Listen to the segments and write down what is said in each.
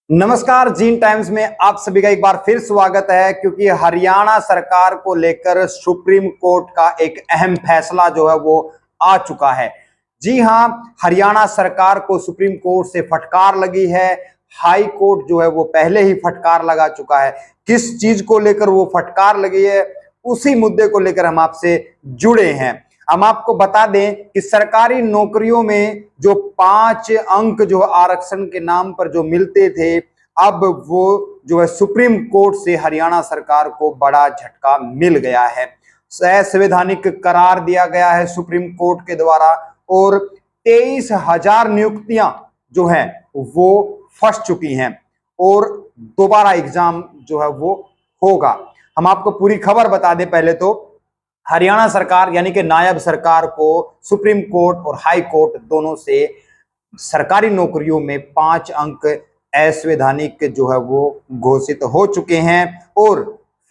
नमस्कार, gene times में आप सभी का एक बार फिर स्वागत है। क्योंकि हरियाणा सरकार को लेकर सुप्रीम कोर्ट का एक अहम फैसला जो है वो आ चुका है। जी हां, हरियाणा सरकार को सुप्रीम कोर्ट से फटकार लगी है। हाई कोर्ट जो है वो पहले ही फटकार लगा चुका है। किस चीज को लेकर वो फटकार लगी है, उसी मुद्दे को लेकर हम आपसे जुड़े हैं। हम आपको बता दें कि सरकारी नौकरियों में जो 5 अंक जो आरक्षण के नाम पर जो मिलते थे, अब वो जो है सुप्रीम कोर्ट से हरियाणा सरकार को बड़ा झटका मिल गया है। असंवैधानिक करार दिया गया है सुप्रीम कोर्ट के द्वारा और 23,000 नियुक्तियां जो हैं वो फंस चुकी हैं और दोबारा एग्जाम जो है वो होगा। हम आपको पूरी खबर बता दें। पहले तो हरियाणा सरकार यानी कि नायब सरकार को सुप्रीम कोर्ट और हाई कोर्ट दोनों से सरकारी नौकरियों में 5 अंक असंवैधानिक जो है वो घोषित हो चुके हैं और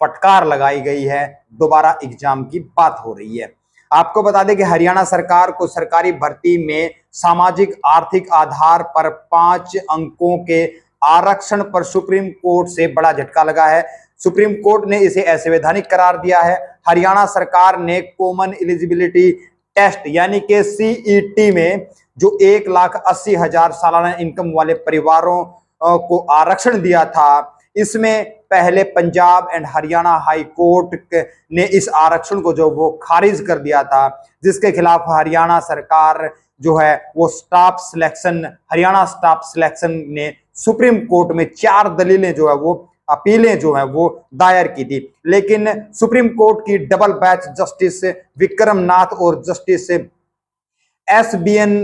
फटकार लगाई गई है। दोबारा एग्जाम की बात हो रही है। आपको बता दें कि हरियाणा सरकार को सरकारी भर्ती में सामाजिक आर्थिक आधार पर 5 अंकों के आरक्षण पर सुप्रीम कोर्ट से बड़ा झटका लगा है। सुप्रीम कोर्ट ने इसे असंवैधानिक करार दिया है। हरियाणा सरकार ने कॉमन एलिजिबिलिटी टेस्ट यानी कि सीईटी में जो 1,80,000 सालाना इनकम वाले परिवारों को आरक्षण दिया था, इसमें पहले Punjab and Haryana high court ने इस आरक्षण को जो वो खारिज कर दिया था, जिसके खिलाफ हरियाणा सरकार जो है वो हरियाणा स्टाफ सिलेक्शन ने सुप्रीम कोर्ट में 4 दलीलें जो है वो अपीलें जो है वो दायर की थी। लेकिन सुप्रीम कोर्ट की डबल बेंच जस्टिस विक्रम नाथ और जस्टिस SBN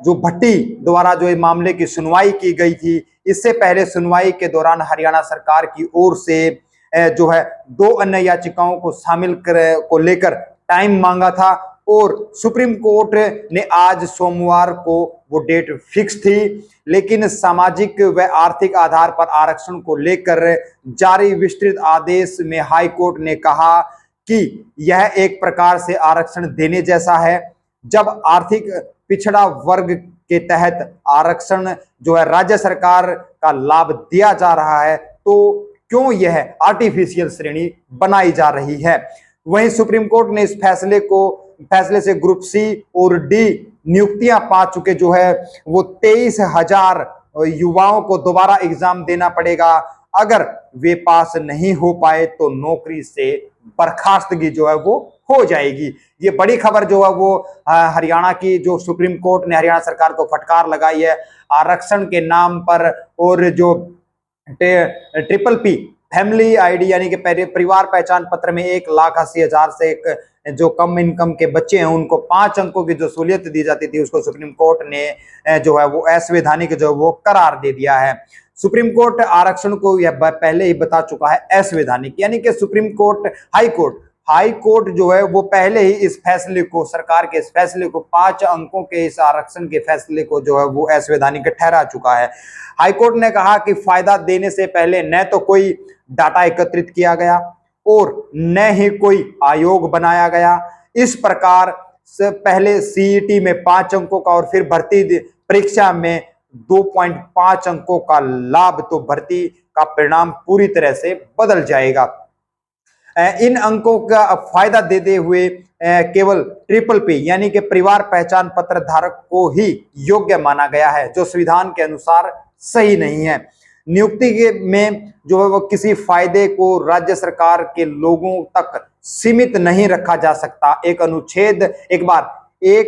जो भट्टी द्वारा जो मामले की सुनवाई की गई थी, इससे पहले सुनवाई के दौरान हरियाणा सरकार की ओर से जो है 2 अन्य याचिकाओं को शामिल को लेकर टाइम मांगा था और सुप्रीम कोर्ट ने आज सोमवार को वो डेट फिक्स थी। लेकिन सामाजिक व आर्थिक आधार पर आरक्षण को लेकर जारी विस्तृत आदेश में हाई कोर्ट ने कहा कि यह एक प्रकार से आरक्षण देने जैसा है। जब आर्थिक पिछड़ा वर्ग के तहत आरक्षण जो है राज्य सरकार का लाभ दिया जा रहा है, तो क्यों यह आर्टिफिशियल श्रेणी बनाई जा रही है। वहीं सुप्रीम कोर्ट ने इस फैसले से ग्रुप सी और डी नियुक्तियां पा चुके जो है वो 23,000 युवाओं को दोबारा एग्जाम देना पड़ेगा। अगर वे पास नहीं हो पाए तो नौकरी से बर्खास्तगी जो है वो हो जाएगी। ये बड़ी खबर जो है वो हरियाणा की, जो सुप्रीम कोर्ट ने हरियाणा सरकार को फटकार लगाई है आरक्षण के नाम पर। और जो ट्रिपल पी फैमिली आईडी यानी कि परिवार पहचान पत्र में 1,80,000 से जो कम इनकम के बच्चे हैं उनको 5 अंकों की जो सहूलियत दी जाती थी, उसको सुप्रीम कोर्ट ने जो है वो असंवैधानिक जो वो करार दे दिया है। सुप्रीम कोर्ट आरक्षण को यह पहले ही बता चुका है असंवैधानिक, यानी कि सुप्रीम कोर्ट हाई कोर्ट जो है वो पहले ही इस फैसले को, सरकार के इस फैसले को, 5 अंकों के इस आरक्षण के फैसले को जो है वो असंवैधानिक ठहरा चुका है। हाई कोर्ट ने कहा कि फायदा देने से पहले न तो कोई डाटा एकत्रित किया गया और न ही कोई आयोग बनाया गया। इस प्रकार से पहले सीईटी में 5 अंकों का और फिर भर्ती परीक्षा में 2.5 अंकों का लाभ, तो भर्ती का परिणाम पूरी तरह से बदल जाएगा। इन अंकों का फायदा देते हुए केवल ट्रिपल पी यानी कि परिवार पहचान पत्र धारक को ही योग्य माना गया है, जो संविधान के अनुसार सही नहीं है। नियुक्ति के में जो है वो किसी फायदे को राज्य सरकार के लोगों तक सीमित नहीं रखा जा सकता। एक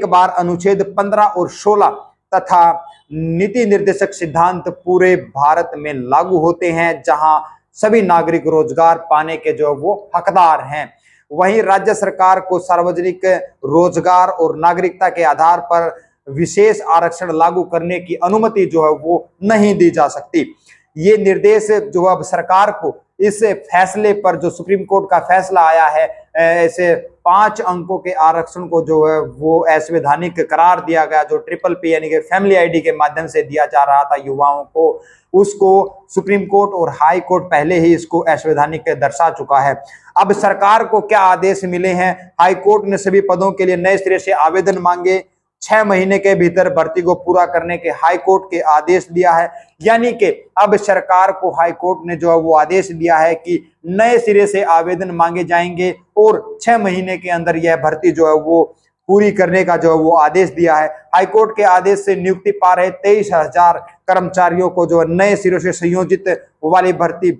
बार अनुच्छेद 15 और 16 तथा नीति निर्देशक सिद्धांत पूरे भारत में लागू होते हैं, जहां सभी नागरिक रोजगार पाने के जो वो हकदार हैं। वहीं राज्य सरकार को सार्वजनिक रोजगार और नागरिकता के आधार पर विशेष आरक्षण लागू करने की अनुमति जो है वो नहीं दी जा सकती। ये निर्देश जो अब सरकार को इस फैसले पर, जो सुप्रीम कोर्ट का फैसला आया है, ऐसे 5 अंकों के आरक्षण को जो है वो असंवैधानिक करार दिया गया, जो ट्रिपल पी यानी कि फैमिली आईडी के माध्यम से दिया जा रहा था युवाओं को, उसको सुप्रीम कोर्ट और हाई कोर्ट पहले ही इसको असंवैधानिक दर्शा चुका है। अब सरकार को क्या आदेश मिले हैं? हाई कोर्ट ने सभी पदों के लिए नए सिरे से आवेदन मांगे, 6 महीने के भीतर भर्ती को पूरा करने के हाई कोर्ट के आदेश दिया है। यानी कि अब सरकार को हाई कोर्ट ने जो है वो आदेश दिया है कि नए सिरे से आवेदन मांगे जाएंगे और 6 महीने के अंदर यह भर्ती जो है वो पूरी करने का जो है वो आदेश दिया है। हाईकोर्ट के आदेश से नियुक्ति पा रहे 23,000 कर्मचारियों को जो नए सिरे से संयोजित वाली भर्ती,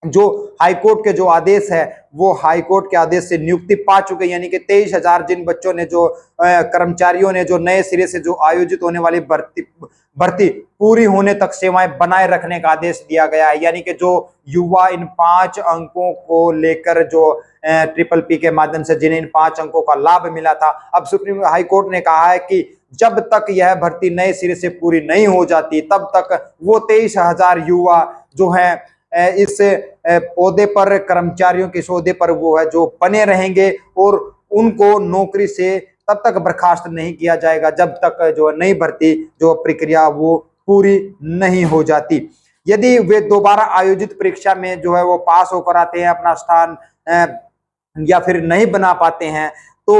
जो हाईकोर्ट के जो आदेश है वो हाईकोर्ट के आदेश से नियुक्ति पा चुके, यानी कि 23,000 जिन बच्चों ने जो कर्मचारियों ने जो नए सिरे से जो आयोजित होने वाली भर्ती पूरी होने तक सेवाएं बनाए रखने का आदेश दिया गया है। यानी कि जो युवा इन 5 अंकों को लेकर जो ट्रिपल पी के माध्यम से जिन्हें इन 5 अंकों का लाभ मिला था, अब सुप्रीम हाई कोर्ट ने कहा है कि जब तक यह भर्ती नए सिरे से पूरी नहीं हो जाती तब तक वो 23,000 युवा जो है इस ओहदे पर, कर्मचारियों के इस ओहदे पर वो है जो बने रहेंगे और उनको नौकरी से तब तक बर्खास्त नहीं किया जाएगा जब तक जो नई भर्ती जो प्रक्रिया वो पूरी नहीं हो जाती। यदि वे दोबारा आयोजित परीक्षा में जो है वो पास होकर आते हैं, अपना स्थान या फिर नहीं बना पाते हैं, तो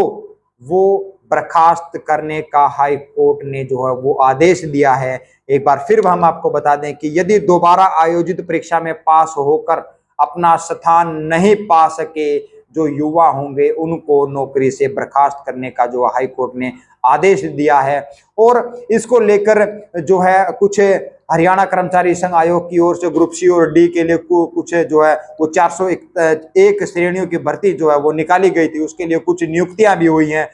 वो बर्खास्त करने का हाई कोर्ट ने जो है वो आदेश दिया है। एक बार फिर हम आपको बता दें कि यदि दोबारा आयोजित परीक्षा में पास होकर अपना स्थान नहीं पा सके जो युवा होंगे, उनको नौकरी से बर्खास्त करने का जो हाई कोर्ट ने आदेश दिया है। और इसको लेकर जो है कुछ हरियाणा कर्मचारी संघ आयोग की ओर से ग्रुप सी और डी के लिए कुछ जो है वो 401 श्रेणियों की भर्ती जो है वो निकाली गई थी। उसके लिए कुछ नियुक्तियां भी हुई हैं,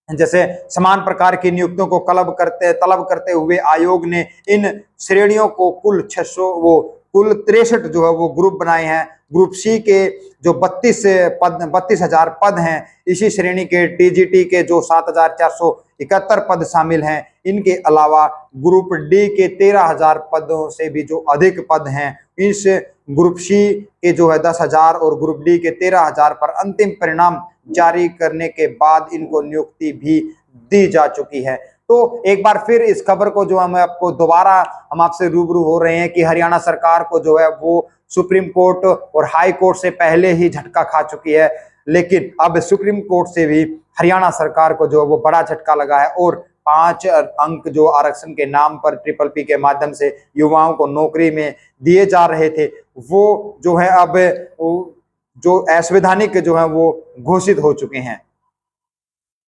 जैसे समान प्रकार की नियुक्तियों को तलब करते हुए आयोग ने इन श्रेणियों को कुल 63 जो है वो ग्रुप बनाए हैं। ग्रुप सी के जो 32,000 पद हैं, इसी श्रेणी के टीजीटी के जो 7,471 पद शामिल हैं। इनके अलावा ग्रुप डी के 13,000 पदों से भी जो अधिक पद हैं, इस ग्रुप सी के जो है 10,000 और ग्रुप डी के 13,000 पर अंतिम परिणाम जारी करने के बाद इनको नियुक्ति भी दी जा चुकी है। तो एक बार फिर इस खबर को जो हम आपको दोबारा हम आपसे रूबरू हो रहे हैं कि हरियाणा सरकार को जो है वो सुप्रीम कोर्ट और हाई कोर्ट से पहले ही झटका खा चुकी है, लेकिन अब सुप्रीम कोर्ट से भी हरियाणा सरकार को जो वो बड़ा झटका लगा है और 5 अंक जो आरक्षण के नाम पर ट्रिपल पी के माध्यम से युवाओं को नौकरी में दिए जा रहे थे, वो जो है अब जो असंवैधानिक जो है वो घोषित हो चुके हैं।